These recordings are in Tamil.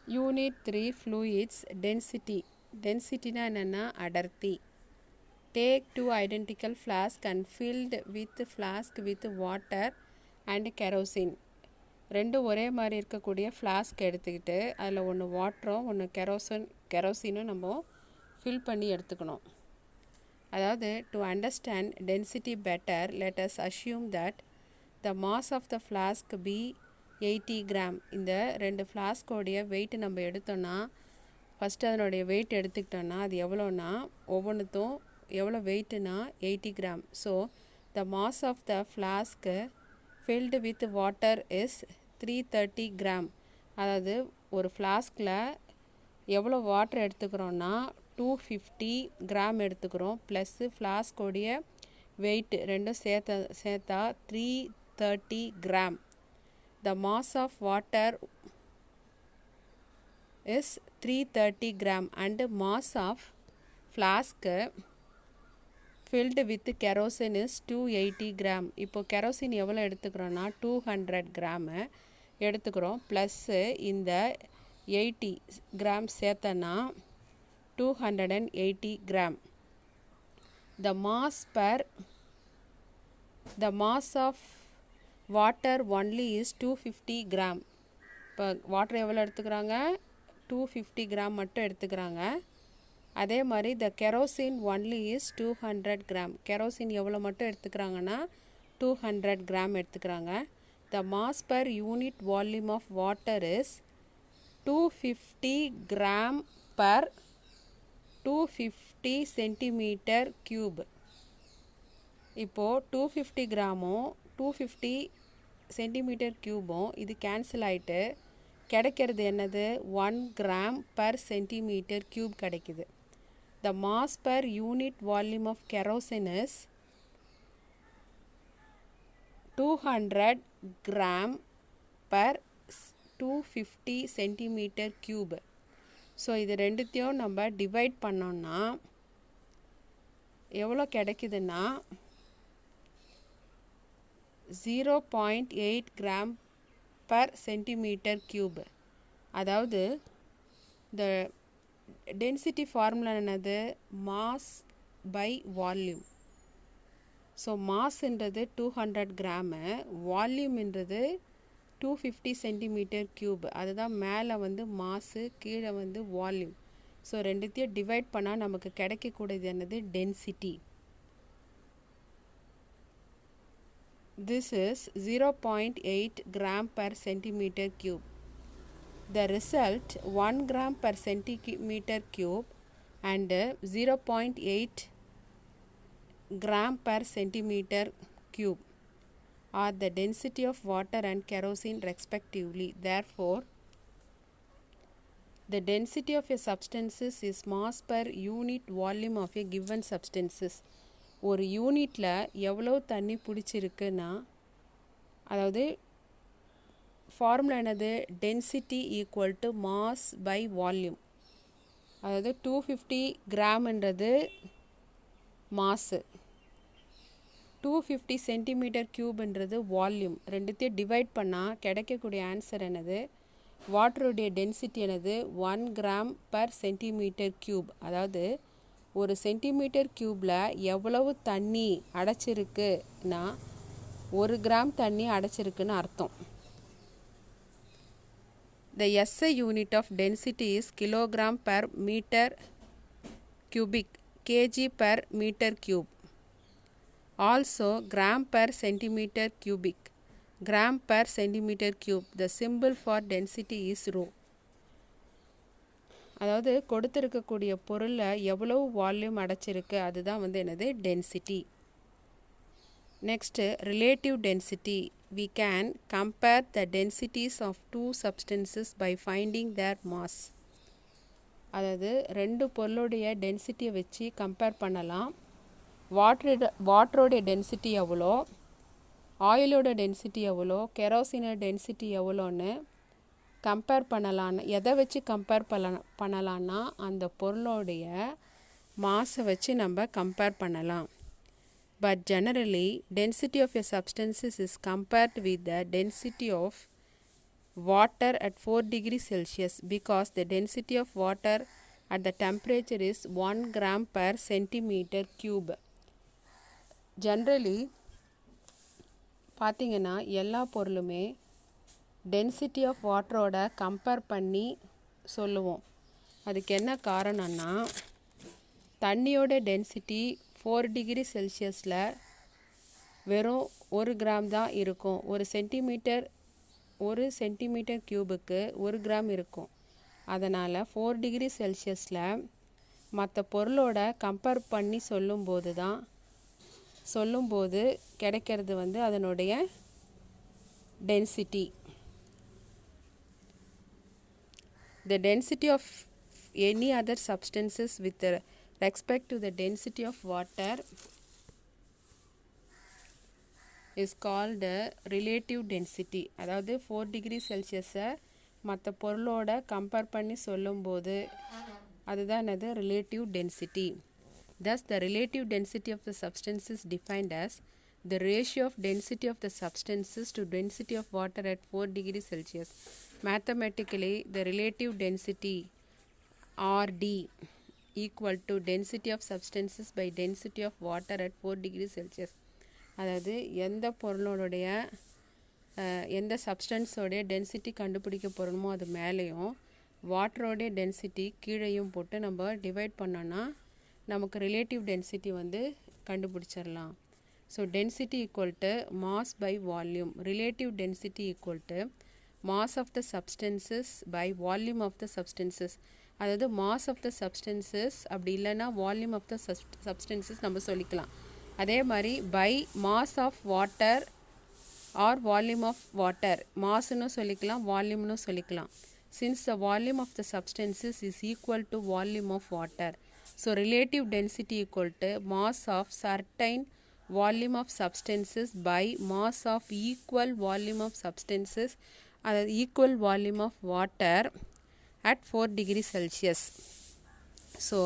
Unit 3 Fluids Density. Density-na என்னன்னா அடர்த்தி. Take two identical flasks and filled with flask with water and kerosene. ரெண்டு ஒரே மாதிரி இருக்கக்கூடிய ஃப்ளாஸ்க் எடுத்துக்கிட்டு அதில் ஒன்று வாட்டரும் ஒன்று கெரோசினும் நம்ம ஃபில் பண்ணி எடுத்துக்கணும். அதாவது to understand density better, let us assume that the mass of the flask be 80 gram. இந்த ரெண்டு ஃப்ளாஸ்கோடைய வெயிட் நம்ம எடுத்தோன்னா ஃபஸ்ட்டு அதனுடைய வெயிட் எடுத்துக்கிட்டோன்னா அது எவ்வளோன்னா ஒவ்வொன்றுத்தும் எவ்வளோ வெயிட்டுனா 80 gram. So the mass of the flask filled with water is 330 gram. அதாவது ஒரு ஃப்ளாஸ்கில் எவ்வளோ வாட்டர் எடுத்துக்கிறோன்னா 250 கிராம் எடுத்துக்கிறோம் ப்ளஸ்ஸு ஃப்ளாஸ்கோடைய வெயிட் ரெண்டும் சேர்த்தா 330 gram. The mass of water is 330 gram and mass of flask filled with kerosene is 280 gram. இப்போ kerosene எவ்வளோ எடுத்துக்கிறோன்னா 200 கிராம் எடுத்துக்கிறோம் ப்ளஸ்ஸு இந்த 80 கிராம் சேர்த்தனா 280 gram. The mass of water only is 250 gram. இப்போ வாட்டர் எவ்வளோ எடுத்துக்கிறாங்க 250 கிராம் மட்டும் எடுத்துக்கிறாங்க. அதே மாதிரி the kerosene only is 200 gram. kerosene எவ்வளோ மட்டும் எடுத்துக்கிறாங்கன்னா 200 கிராம் எடுத்துக்கிறாங்க. The mass per unit volume of water is 250 gram per 250 centimeter cube. இப்போது 250 கிராமும் 250 சென்டிமீட்டர் க்யூபும் இது கேன்சல் ஆகிட்டு கிடைக்கிறது என்னது 1 கிராம் பர் சென்டிமீட்டர் க்யூப் கிடைக்குது. The mass per unit volume of kerosene is 200 gram per 250 centimeter cube. So இது ரெண்டுத்தையும் நம்ம டிவைட் பண்ணோன்னா எவ்வளோ கிடைக்குதுன்னா 0.8 கிராம் பர் சென்டிமீட்டர் க்யூப். அதாவது இந்த டென்சிட்டி ஃபார்முலா என்னது மாஸ் பை வால்யூம். ஸோ மாஸ்ன்றது 200 கிராமு, வால்யூம்ன்றது 250 சென்டிமீட்டர் க்யூப். அதுதான் மேலே வந்து மாசு, கீழே வந்து வால்யூம். ஸோ ரெண்டுத்தையும் டிவைட் பண்ணால் நமக்கு கிடைக்கக்கூடியது என்னது density. This is 0.8 gram per centimeter cube. The result 1 gram per centimeter cube and 0.8 gram per centimeter cube are the density of water and kerosene respectively. Therefore, the density of a substances is mass per unit volume of a given substances. ஒரு யூனிட்டில் எவ்வளோ தண்ணி பிடிச்சிருக்குன்னா அதாவது ஃபார்முலா என்னது density equal to mass by volume. அதாவது 250 கிராம்ன்றது மாசு, 250 சென்டிமீட்டர் க்யூப்ன்றது வால்யூம். ரெண்டுத்தையும் டிவைட் பண்ணால் கிடைக்கக்கூடிய ஆன்சர் என்னது வாட்டருடைய டென்சிட்டி என்னது 1 கிராம் பர் சென்டிமீட்டர் க்யூப். அதாவது ஒரு சென்டிமீட்டர் க்யூப்பில் எவ்வளவு தண்ணி அடைச்சிருக்குன்னா 1 கிராம் தண்ணி அடைச்சிருக்குன்னு அர்த்தம். The SI unit of density is kilogram per meter cubic, kg per meter cube. Also gram per centimeter cubic, gram per centimeter cube. The symbol for density is rho. அதாவது கொடுத்துருக்கக்கூடிய பொருளில் எவ்வளவு வால்யூம் அடைச்சிருக்கு அதுதான் வந்து என்னது density. Next relative density. We can compare the densities of two substances by finding their mass. அதாவது ரெண்டு பொருளுடைய டென்சிட்டியை வச்சு கம்பேர் பண்ணலாம். வாட்டரோடைய டென்சிட்டி எவ்வளோ, ஆயிலோட டென்சிட்டி எவ்வளோ, கெரோசினோட டென்சிட்டி எவ்வளோன்னு கம்பேர் பண்ணலான்னு. எதை வச்சு கம்பேர் பண்ணலான்னா அந்த பொருளோடைய மாஸை வச்சு நம்ம கம்பேர் பண்ணலாம். But generally, density of a substance is compared with the density of water at 4 degrees Celsius because the density of water at the temperature is 1 gram per centimeter cube. Generally பார்த்தீங்கன்னா எல்லா பொருளுமே டென்சிட்டி ஆஃப் வாட்டரோட கம்பேர் பண்ணி சொல்லுவோம். அதுக்கு என்ன காரணம்னா தண்ணியோட டென்சிட்டி 4 டிகிரி செல்சியஸில் வெறும் 1 கிராம் தான் இருக்கும். ஒரு சென்டிமீட்டர் க்யூபுக்கு 1 கிராம் இருக்கும். அதனால் 4 டிகிரி செல்சியஸில் மற்ற பொருளோட கம்பேர் பண்ணி சொல்லும்போது கிடைக்கிறது வந்து அதனுடைய density. The density of any other substances with respect to the density of water is called relative density. அதாவது 4 டிகிரி செல்சியஸை மற்ற பொருளோட கம்பேர் பண்ணி சொல்லும்போது அதுதான் என்னது relative density. Thus the relative density of the substance is defined as the ratio of density of the substances to density of water at 4 degrees Celsius. Mathematically, the relative density RD equal to density of substances by density of water at 4 degrees Celsius. அதாவது எந்த பொருளோடைய எந்த சப்ஸ்டன்ஸோடைய டென்சிட்டி கண்டுபிடிக்க போகிறோமோ அது மேலேயும் வாட்டரோடைய டென்சிட்டி கீழேயும் போட்டு நம்ம டிவைட் பண்ணோன்னா நமக்கு ரிலேட்டிவ் டென்சிட்டி வந்து கண்டுபிடிச்சிடலாம். So density equal to mass by volume. Relative density equal to mass of the substances by volume of the substances. அதாவது மாஸ் ஆஃப் த சப்ஸ்டன்சஸ் அப்படி இல்லைன்னா வால்யூம் ஆஃப் த சப்ஸ்டன்சஸ் நம்ம சொல்லிக்கலாம். அதே மாதிரி by mass of water or volume of water, மாஸ்ன்னு சொல்லிக்கலாம் வால்யூம்னு சொல்லிக்கலாம். Since the volume of the substances is equal to volume of water. So relative density equal to mass of certain volume of substances by mass of equal volume of substances, equal volume of water at 4 degrees Celsius. So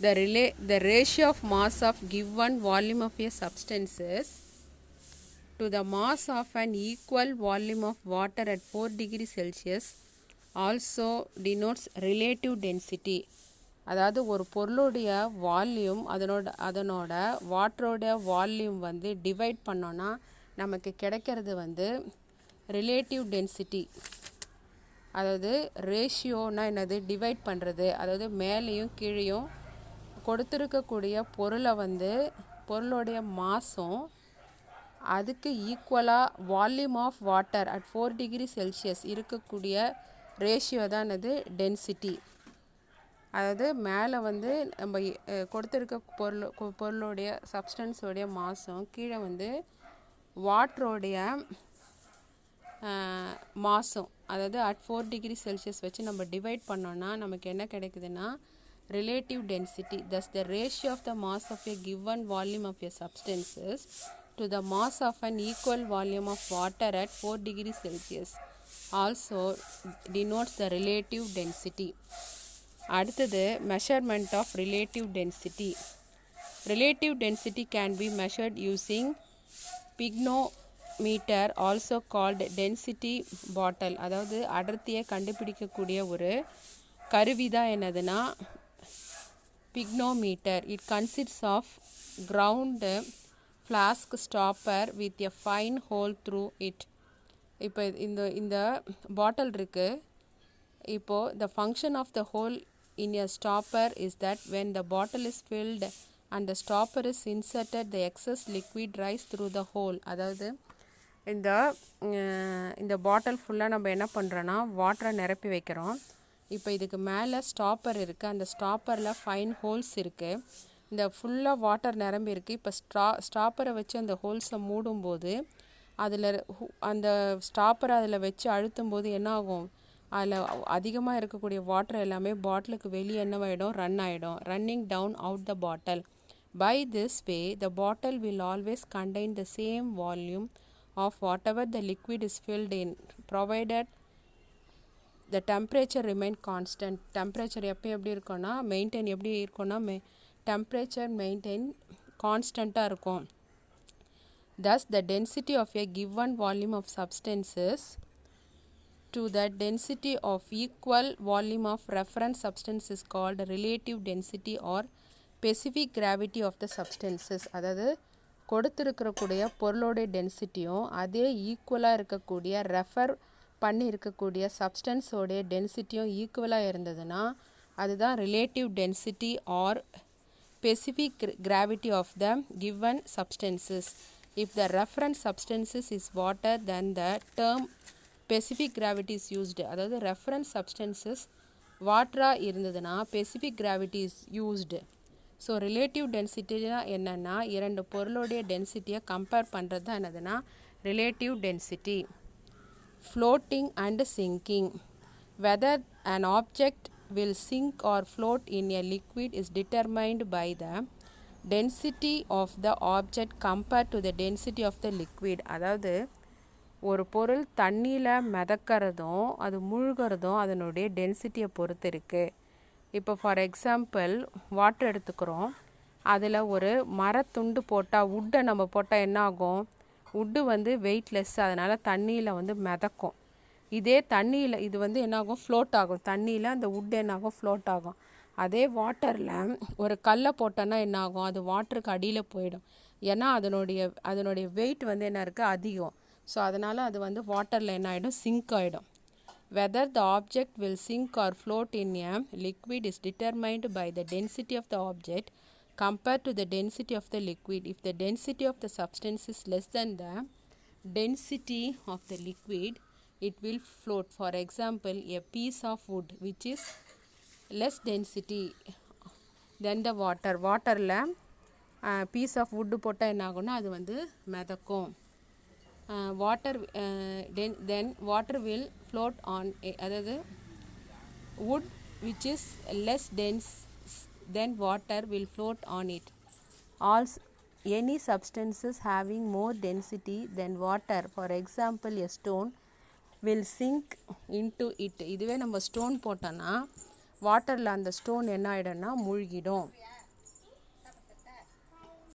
the ratio of mass of given volume of a substances to the mass of an equal volume of water at 4 degrees Celsius also denotes relative density. அதாவது ஒரு பொருளுடைய வால்யூம் அதனோட வாட்டரோட வால்யூம் வந்து டிவைட் பண்ணோன்னா நமக்கு கிடைக்கிறது வந்து ரிலேட்டிவ் டென்சிட்டி. அதாவது ரேஷியோனா என்னது டிவைட் பண்ணுறது. அதாவது மேலேயும் கீழேயும் கொடுத்துருக்கக்கூடிய பொருளை வந்து பொருளுடைய மாசும் அதுக்கு ஈக்குவலாக volume of water at 4 degree Celsius இருக்கக்கூடிய ரேஷியோ தான் என்னது டென்சிட்டி. அதாவது மேலே வந்து நம்ம கொடுத்துருக்க பொருளுடைய சப்ஸ்டன்ஸோடைய மாசும் கீழே வந்து வாட்டரோடைய மாசும் அதாவது அட் 4 டிகிரி செல்சியஸ் வச்சு நம்ம டிவைட் பண்ணோன்னா நமக்கு என்ன கிடைக்குதுன்னா relative density. Thus the ratio of the mass of a given volume of a substances to the mass of an equal volume of water at 4 degrees Celsius also denotes the relative density. அடுத்தது measurement of relative density. Relative density can be measured using pycnometer also called density bottle. அதாவது அடர்த்தியை கண்டுபிடிக்கக்கூடிய ஒரு கருவி தான் என்னதுன்னா pycnometer. It consists of ground flask stopper with a fine hole through it. இப்போ இந்த பாட்டில் இருக்குது. இப்போது the function of the hole in a stopper is that when the bottle is filled and the stopper is inserted, the excess liquid rise through the hole. அதாவது இந்த பாட்டில் ஃபுல்லாக நம்ம என்ன பண்ணுறோன்னா வாட்டரை நிரப்பி வைக்கிறோம். இப்போ இதுக்கு மேலே ஸ்டாப்பர் இருக்குது. அந்த ஸ்டாப்பரில் ஃபைன் ஹோல்ஸ் இருக்குது. இந்த ஃபுல்லாக வாட்டர் நிரம்பி இருக்குது. இப்போ ஸ்டாப்பரை வச்சு அந்த ஹோல்ஸை மூடும்போது அதில் அந்த ஸ்டாப்பரை அதில் வச்சு அழுத்தும்போது என்ன ஆகும், அதில் அதிகமாக இருக்கக்கூடிய வாட்டர் எல்லாமே பாட்டிலுக்கு வெளியே என்னவாயிடும் ரன் ஆகிடும். Running down out the bottle. By this way the bottle will always contain the same volume of whatever the liquid is filled in provided the temperature remain constant. Temperature எப்படி இருக்கும்னா மெயின்டைன் எப்படி இருக்கும்னா டெம்பரேச்சர் மெயின்டைன் கான்ஸ்டண்ட்டாக இருக்கும். Thus the density of a given volume of substances to the density of equal volume of reference substance is called relative density or specific gravity of the substances. அதாவது கொடுத்துருக்கக்கூடிய பொருளோடைய டென்சிட்டியும் அதே ஈக்குவலாக இருக்கக்கூடிய ரெஃபர் பண்ணி இருக்கக்கூடிய சப்ஸ்டன்ஸோடைய டென்சிட்டியும் ஈக்குவலாக இருந்ததுன்னா அதுதான் relative density or specific gravity of the given substances. If the reference substances is water, then the term specific gravity is used. அதாவது reference substances வாட்டராக இருந்ததுன்னா specific gravity is used. So relative டென்சிட்டினா என்னென்னா இரண்டு பொருளுடைய டென்சிட்டியை கம்பேர் பண்ணுறது தான் என்னதுன்னா relative density. Floating and sinking. Whether an object will sink or float in a liquid is determined by the density of the object compared to the density of the liquid. அதாவது ஒரு பொருள் தண்ணியில் மிதக்கிறதும் அது மூழ்கிறதும் அதனுடைய டென்சிட்டியை பொறுத்து இருக்குது. இப்போ ஃபார் எக்ஸாம்பிள் வாட்டர் எடுத்துக்கிறோம். அதில் ஒரு மரத்துண்டு போட்டால் உட்டை நம்ம போட்டால் என்ன ஆகும்? உட்டு வந்து வெயிட்லெஸ், அதனால் தண்ணியில் வந்து மிதக்கும். இதே தண்ணியில் இது வந்து என்னாகும்? ஃப்ளோட் ஆகும். தண்ணியில் அந்த உட் என்னாகும்? ஃப்ளோட் ஆகும். அதே வாட்டரில் ஒரு கல்லை போட்டோன்னா என்னாகும்? அது வாட்டருக்கு அடியில் போயிடும். ஏன்னா அதனுடைய வெயிட் வந்து என்ன இருக்குது? அதிகம். ஸோ அதனால் அது வந்து வாட்டரில் என்ன ஆகிடும்? சிங்க் ஆகிடும். Whether the object will sink or float in a liquid is determined by the density of the object compared to the density of the liquid. If the density of the substance is less than the density of the liquid, it will float. For example, a piece of wood which is less density than the water. வாட்டரில் piece of wood போட்டால் என்ன ஆகும்னா அது வந்து மிதக்கும். Then water will float on அதாவது wood which is less dense than water will float on it. Also, any substances having more density than water, for example a stone, will sink into it. இதுவே நம்ம ஸ்டோன் போட்டோன்னா வாட்டரில் அந்த ஸ்டோன் என்ன ஆகிடும்னா மூழ்கிடும்.